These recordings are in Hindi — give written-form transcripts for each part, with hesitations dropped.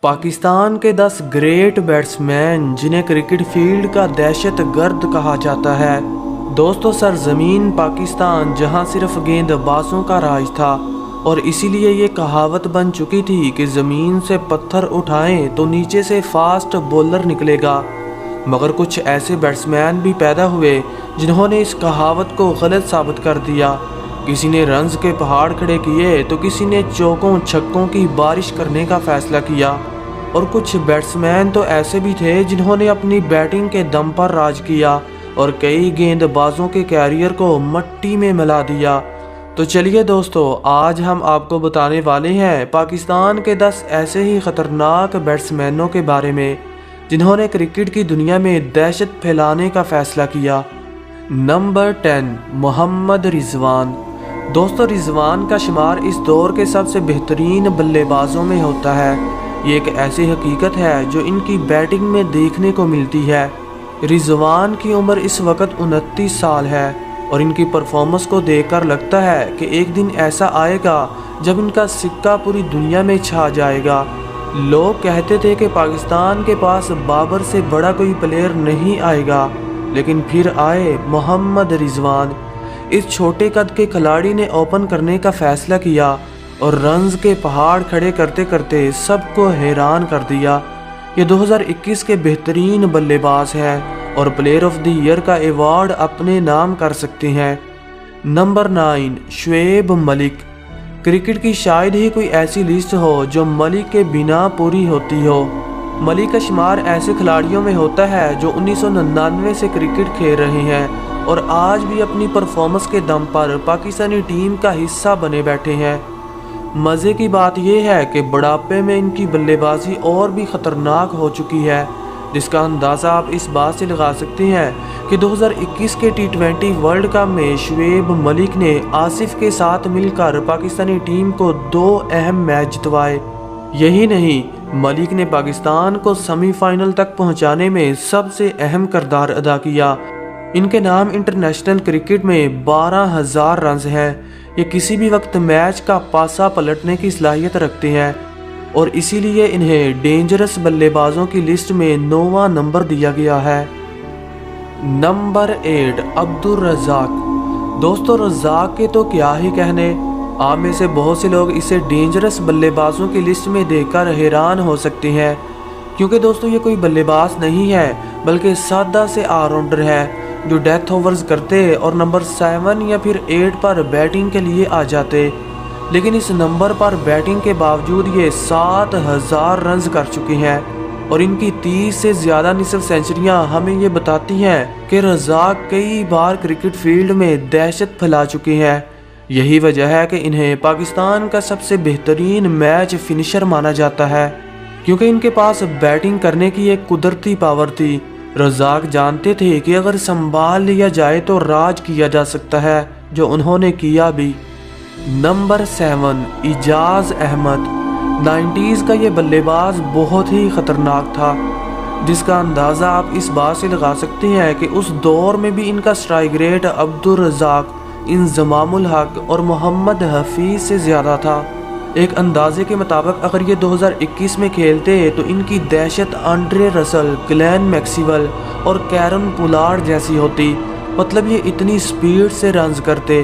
पाकिस्तान के 10 ग्रेट बैट्समैन जिन्हें क्रिकेट फील्ड का दहशत गर्द कहा जाता है। दोस्तों, सरजमीन पाकिस्तान जहां सिर्फ गेंदबाजों का राज था और इसीलिए ये कहावत बन चुकी थी कि ज़मीन से पत्थर उठाएं तो नीचे से फास्ट बॉलर निकलेगा। मगर कुछ ऐसे बैट्समैन भी पैदा हुए जिन्होंने इस कहावत को गलत साबित कर दिया। किसी ने रन्स के पहाड़ खड़े किए तो किसी ने चौकों छक्कों की बारिश करने का फैसला किया। और कुछ बैट्समैन तो ऐसे भी थे जिन्होंने अपनी बैटिंग के दम पर राज किया और कई गेंदबाजों के कैरियर को मट्टी में मिला दिया। तो चलिए दोस्तों, आज हम आपको बताने वाले हैं पाकिस्तान के 10 ऐसे ही ख़तरनाक बैट्समैनों के बारे में जिन्होंने क्रिकेट की दुनिया में दहशत फैलाने का फैसला किया। नंबर 10, मोहम्मद रिजवान। दोस्तों, रिजवान का शुमार इस दौर के सबसे बेहतरीन बल्लेबाजों में होता है। ये एक ऐसी हकीकत है जो इनकी बैटिंग में देखने को मिलती है। रिजवान की उम्र इस वक्त 29 साल है और इनकी परफॉर्मेंस को देखकर लगता है कि एक दिन ऐसा आएगा जब इनका सिक्का पूरी दुनिया में छा जाएगा। लोग कहते थे कि पाकिस्तान के पास बाबर से बड़ा कोई प्लेयर नहीं आएगा, लेकिन फिर आए मोहम्मद रिजवान। इस छोटे कद के खिलाड़ी ने ओपन करने का फैसला किया और रन्स के पहाड़ खड़े करते करते सबको हैरान कर दिया। ये 2021 के बेहतरीन बल्लेबाज हैं और प्लेयर ऑफ द ईयर का एवार्ड अपने नाम कर सकते हैं। नंबर 9, शुएब मलिक। क्रिकेट की शायद ही कोई ऐसी लिस्ट हो जो मलिक के बिना पूरी होती हो। मलिक का शुमार ऐसे खिलाड़ियों में होता है जो 1999 से क्रिकेट खेल रहे हैं और आज भी अपनी परफॉर्मेंस के दम पर पाकिस्तानी टीम का हिस्सा बने बैठे हैं। मज़े की बात यह है कि बुढ़ापे में इनकी बल्लेबाजी और भी ख़तरनाक हो चुकी है, जिसका अंदाज़ा आप इस बात से लगा सकते हैं कि 2021 के T20 वर्ल्ड कप में शुएब मलिक ने आसिफ के साथ मिलकर पाकिस्तानी टीम को 2 अहम मैच जितवाए। यही नहीं, मलिक ने पाकिस्तान को सेमीफाइनल तक पहुंचाने में सबसे अहम किरदार अदा किया। इनके नाम इंटरनेशनल क्रिकेट में 12,000 रन्स हैं। ये किसी भी वक्त मैच का पासा पलटने की सलाहियत रखते हैं और इसीलिए इन्हें डेंजरस बल्लेबाजों की लिस्ट में 9वां नंबर दिया गया है। नंबर 8, अब्दुल रज़ाक। दोस्तों, रज़ाक के तो क्या ही कहने। आप में से बहुत से लोग इसे डेंजरस बल्लेबाजों की लिस्ट में देखकर हैरान हो सकते हैं, क्योंकि दोस्तों ये कोई बल्लेबाज नहीं है बल्कि सादा से ऑलराउंडर है जो डेथ ओवर्स करते और नंबर 7 या फिर 8 पर बैटिंग के लिए आ जाते। लेकिन इस नंबर पर बैटिंग के बावजूद ये 7,000 रन्स कर चुके हैं और इनकी 30 से ज़्यादा निसफ सेंचुरियाँ हमें ये बताती हैं कि रज़ाक कई बार क्रिकेट फील्ड में दहशत फैला चुके हैं। यही वजह है कि इन्हें पाकिस्तान का सबसे बेहतरीन मैच फिनिशर माना जाता है, क्योंकि इनके पास बैटिंग करने की एक कुदरती पावर थी। रज़ाक जानते थे कि अगर संभाल लिया जाए तो राज किया जा सकता है, जो उन्होंने किया भी। नंबर 7, इजाज़ अहमद। 90s का ये बल्लेबाज बहुत ही ख़तरनाक था, जिसका अंदाज़ा आप इस बात से लगा सकते हैं कि उस दौर में भी इनका स्ट्राइक रेट अब्दुल रज़ाक, इंज़मामुल हक और मोहम्मद हफीज़ से ज़्यादा था। एक अंदाजे के मुताबिक अगर ये 2021 में खेलते तो इनकी दहशत आंड्रे रसल, ग्लेन मैक्सवेल और कैरन पुलार्ड जैसी होती। मतलब ये इतनी स्पीड से रन्स करते।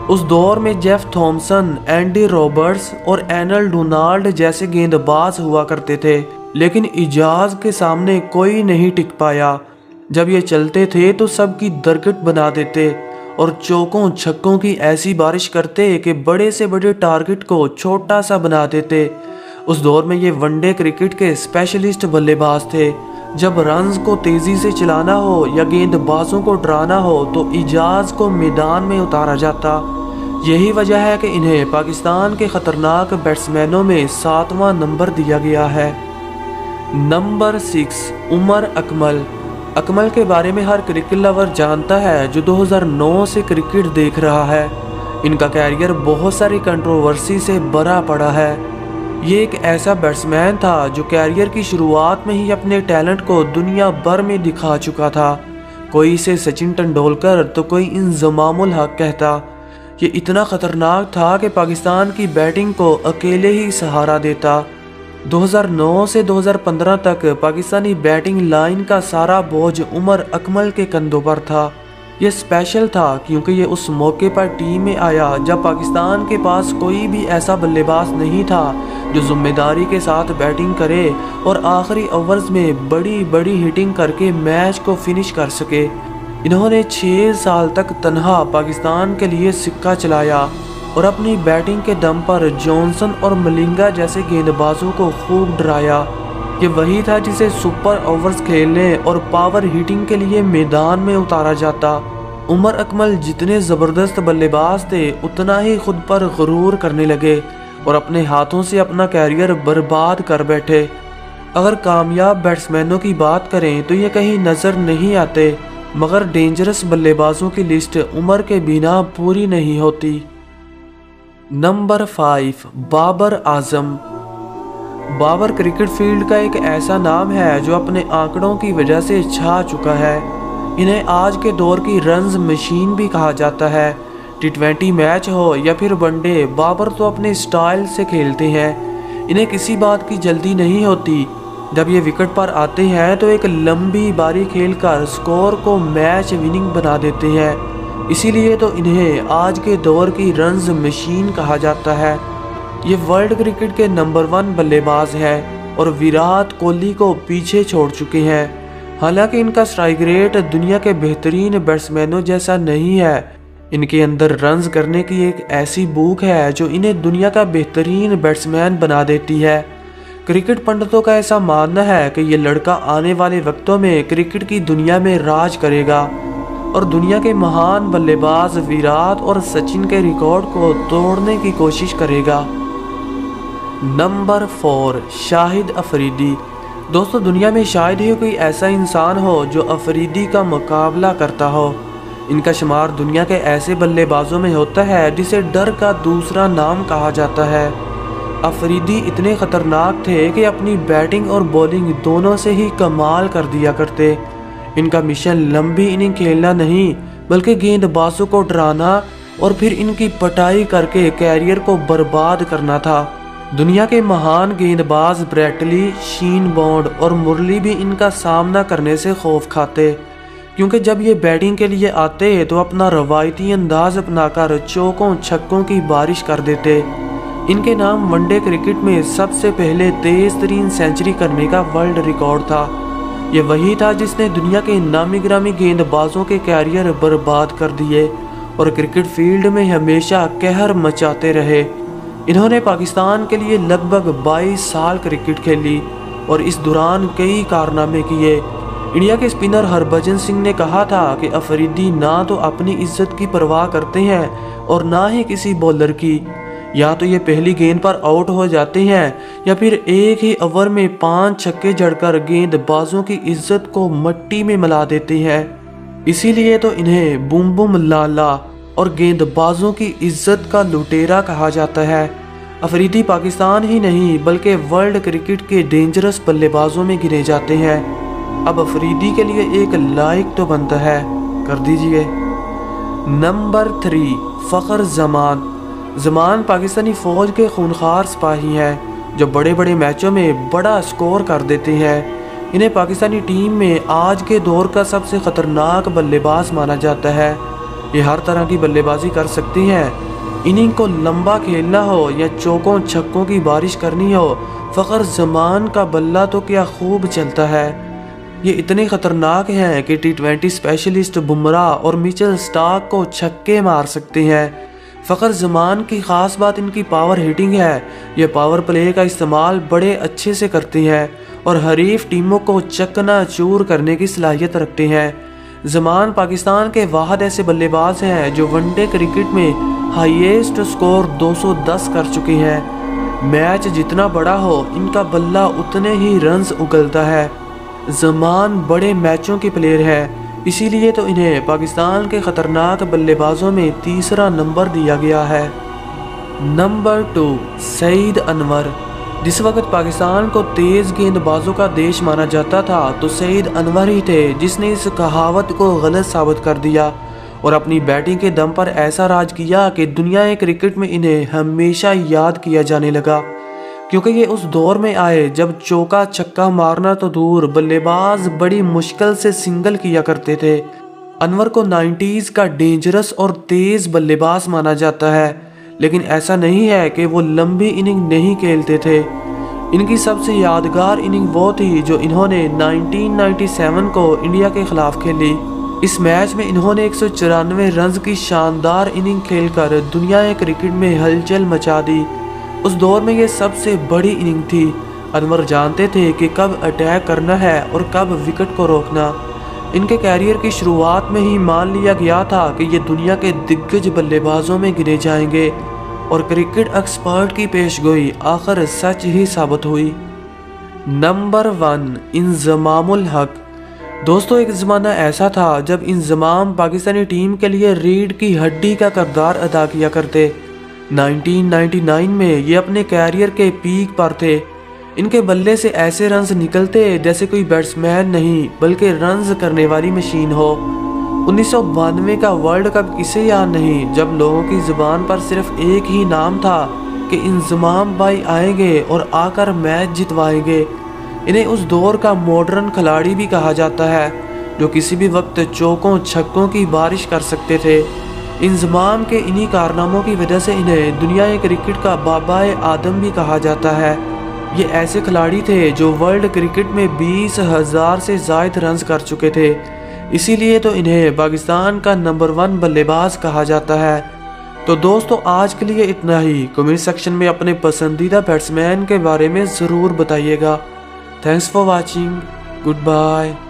उस दौर में जेफ थॉमसन, एंडी रॉबर्ट्स और एनल डोनाल्ड जैसे गेंदबाज हुआ करते थे, लेकिन इजाज़ के सामने कोई नहीं टिक पाया। जब ये चलते थे तो सबकी दरकट बना देते और चौकों छक्कों की ऐसी बारिश करते कि बड़े से बड़े टारगेट को छोटा सा बना देते। उस दौर में ये वनडे क्रिकेट के स्पेशलिस्ट बल्लेबाज थे। जब रन्स को तेज़ी से चलाना हो या गेंदबाजों को डराना हो तो इजाज़ को मैदान में उतारा जाता। यही वजह है कि इन्हें पाकिस्तान के ख़तरनाक बैट्समैनों में 7वां नंबर दिया गया है। नंबर 6, उमर अकमल। अकमल के बारे में हर क्रिकेट लवर जानता है जो 2009 से क्रिकेट देख रहा है। इनका कैरियर बहुत सारी कंट्रोवर्सी से भरा पड़ा है। ये एक ऐसा बैट्समैन था जो कैरियर की शुरुआत में ही अपने टैलेंट को दुनिया भर में दिखा चुका था। कोई इसे सचिन तेंदुलकर तो कोई इंज़मामुल हक कहता। ये इतना ख़तरनाक था कि पाकिस्तान की बैटिंग को अकेले ही सहारा देता। 2009 से 2015 तक पाकिस्तानी बैटिंग लाइन का सारा बोझ उमर अकमल के कंधों पर था। ये स्पेशल था क्योंकि ये उस मौके पर टीम में आया जब पाकिस्तान के पास कोई भी ऐसा बल्लेबाज नहीं था जो जिम्मेदारी के साथ बैटिंग करे और आखिरी ओवर्स में बड़ी बड़ी हिटिंग करके मैच को फिनिश कर सके। इन्होंने 6 साल तक तन्हा पाकिस्तान के लिए सिक्का चलाया और अपनी बैटिंग के दम पर जॉनसन और मलिंगा जैसे गेंदबाजों को खूब डराया। ये वही था जिसे सुपर ओवर्स खेलने और पावर हिटिंग के लिए मैदान में उतारा जाता। उमर अकमल जितने ज़बरदस्त बल्लेबाज थे उतना ही खुद पर गुरूर करने लगे और अपने हाथों से अपना कैरियर बर्बाद कर बैठे। अगर कामयाब बैट्समैनों की बात करें तो ये कहीं नज़र नहीं आते, मगर डेंजरस बल्लेबाजों की लिस्ट उमर के बिना पूरी नहीं होती। Number 5, Babar Azam. Babar cricket field का एक ऐसा नाम है जो अपने आंकड़ों की वजह से छा चुका है। इन्हें आज के दौर की रन्स मशीन भी कहा जाता है। T20 मैच हो या फिर वनडे, बाबर तो अपने स्टाइल से खेलते हैं। इन्हें किसी बात की जल्दी नहीं होती। जब ये विकेट पर आते हैं तो एक लंबी बारी खेलकर स्कोर को मैच विनिंग बना देते हैं। इसीलिए तो इन्हें आज के दौर की रन्स मशीन कहा जाता है। ये वर्ल्ड क्रिकेट के नंबर 1 बल्लेबाज हैं और विराट कोहली को पीछे छोड़ चुके हैं। हालांकि इनका स्ट्राइक रेट दुनिया के बेहतरीन बैट्समैनों जैसा नहीं है। इनके अंदर रन्स करने की एक ऐसी भूख है जो इन्हें दुनिया का बेहतरीन बैट्समैन बना देती है। क्रिकेट पंडितों का ऐसा मानना है कि ये लड़का आने वाले वक्तों में क्रिकेट की दुनिया में राज करेगा और दुनिया के महान बल्लेबाज विराट और सचिन के रिकॉर्ड को तोड़ने की कोशिश करेगा। नंबर 4, शाहिद अफरीदी। दोस्तों, दुनिया में शायद ही कोई ऐसा इंसान हो जो अफरीदी का मुकाबला करता हो। इनका शुमार दुनिया के ऐसे बल्लेबाजों में होता है जिसे डर का दूसरा नाम कहा जाता है। अफरीदी इतने खतरनाक थे कि अपनी बैटिंग और बॉलिंग दोनों से ही कमाल कर दिया करते। इनका मिशन लंबी इनिंग खेलना नहीं बल्कि गेंदबाजों को डराना और फिर इनकी पटाई करके कैरियर को बर्बाद करना था। दुनिया के महान गेंदबाज ब्रैटली, शीन बॉन्ड और मुरली भी इनका सामना करने से खौफ खाते, क्योंकि जब ये बैटिंग के लिए आते तो अपना रवायती अंदाज अपनाकर चौकों छक्कों की बारिश कर देते। इनके नाम वनडे क्रिकेट में सबसे पहले तेज तरीन सेंचुरी करने का वर्ल्ड रिकॉर्ड था। ये वही था जिसने दुनिया के नामी गिरामी गेंदबाजों के कैरियर बर्बाद कर दिए और क्रिकेट फील्ड में हमेशा कहर मचाते रहे। इन्होंने पाकिस्तान के लिए लगभग 22 साल क्रिकेट खेली और इस दौरान कई कारनामे किए। इंडिया के स्पिनर हरभजन सिंह ने कहा था कि अफरीदी ना तो अपनी इज्जत की परवाह करते हैं और ना ही किसी बॉलर की। या तो ये पहली गेंद पर आउट हो जाते हैं या फिर एक ही ओवर में 5 छक्के जड़कर गेंदबाजों की इज्जत को मट्टी में मिला देते हैं। इसीलिए तो इन्हें बूम बूम लाला और गेंदबाजों की इज्जत का लुटेरा कहा जाता है। अफरीदी पाकिस्तान ही नहीं बल्कि वर्ल्ड क्रिकेट के डेंजरस बल्लेबाजों में गिने जाते हैं। अब अफरीदी के लिए एक लाइक तो बनता है, कर दीजिए। नंबर 3, फ़खर जमान। जमान पाकिस्तानी फ़ौज के खूनखार सिपाही हैं जो बड़े बड़े मैचों में बड़ा स्कोर कर देते हैं। इन्हें पाकिस्तानी टीम में आज के दौर का सबसे ख़तरनाक बल्लेबाज माना जाता है। ये हर तरह की बल्लेबाजी कर सकती हैं। इनिंग को लंबा खेलना हो या चौकों छक्कों की बारिश करनी हो, फ़खर जमान का बल्ला तो क्या खूब चलता है। ये इतने ख़तरनाक हैं कि T20 स्पेशलिस्ट बुमराह और मिचेल स्टार्क को छक्के मार सकते हैं। फ़खर जमान की ख़ास बात इनकी पावर हिटिंग है। ये पावर प्ले का इस्तेमाल बड़े अच्छे से करते हैं और हरीफ टीमों को चकना चूर करने की सलाहियत रखते हैं। जमान पाकिस्तान के वाहद ऐसे बल्लेबाज हैं जो वनडे क्रिकेट में हाईएस्ट स्कोर 210 कर चुके हैं। मैच जितना बड़ा हो इनका बल्ला उतने ही रन्स उगलता है। जमान बड़े मैचों के प्लेयर हैं, इसीलिए तो इन्हें पाकिस्तान के ख़तरनाक बल्लेबाजों में तीसरा नंबर दिया गया है। नंबर 2, सईद अनवर। जिस वक्त पाकिस्तान को तेज़ गेंदबाजों का देश माना जाता था तो सईद अनवर ही थे जिसने इस कहावत को गलत साबित कर दिया और अपनी बैटिंग के दम पर ऐसा राज किया कि दुनिया क्रिकेट में इन्हें हमेशा याद किया जाने लगा। क्योंकि ये उस दौर में आए जब चौका छक्का मारना तो दूर, बल्लेबाज बड़ी मुश्किल से सिंगल किया करते थे। अनवर को 90s का डेंजरस और तेज बल्लेबाज माना जाता है, लेकिन ऐसा नहीं है कि वो लंबी इनिंग नहीं खेलते थे। इनकी सबसे यादगार इनिंग वो थी जो इन्होंने 1997 को इंडिया के खिलाफ खेली। इस मैच में इन्होंने 194 रन की शानदार इनिंग खेलकर दुनिया क्रिकेट में हलचल मचा दी। उस दौर में ये सबसे बड़ी इनिंग थी। अनवर जानते थे कि कब अटैक करना है और कब विकेट को रोकना। इनके कैरियर की शुरुआत में ही मान लिया गया था कि ये दुनिया के दिग्गज बल्लेबाजों में गिने जाएंगे और क्रिकेट एक्सपर्ट की पेशगोई आखिर सच ही साबित हुई। नंबर 1, इंजमामुल हक। दोस्तों, एक ज़माना ऐसा था जब इंजमाम पाकिस्तानी टीम के लिए रीढ़ की हड्डी का किरदार अदा किया करते। 1999 में ये अपने कैरियर के पीक पर थे। इनके बल्ले से ऐसे रन्स निकलते जैसे कोई बैट्समैन नहीं बल्कि रन्स करने वाली मशीन हो। 1992 का वर्ल्ड कप किसे याद नहीं, जब लोगों की जुबान पर सिर्फ एक ही नाम था कि इंजमाम भाई आएंगे और आकर मैच जितवाएंगे। इन्हें उस दौर का मॉडर्न खिलाड़ी भी कहा जाता है, जो किसी भी वक्त चौकों छक्कों की बारिश कर सकते थे। इंजमाम के इन्हीं कारनामों की वजह से इन्हें दुनिया क्रिकेट का बाबाए आदम भी कहा जाता है। ये ऐसे खिलाड़ी थे जो वर्ल्ड क्रिकेट में 20,000 से ज़ायद रन्स कर चुके थे। इसीलिए तो इन्हें पाकिस्तान का नंबर 1 बल्लेबाज कहा जाता है। तो दोस्तों, आज के लिए इतना ही। कमेंट सेक्शन में अपने पसंदीदा बैट्समैन के बारे में ज़रूर बताइएगा। Thanks for watching. Good bye.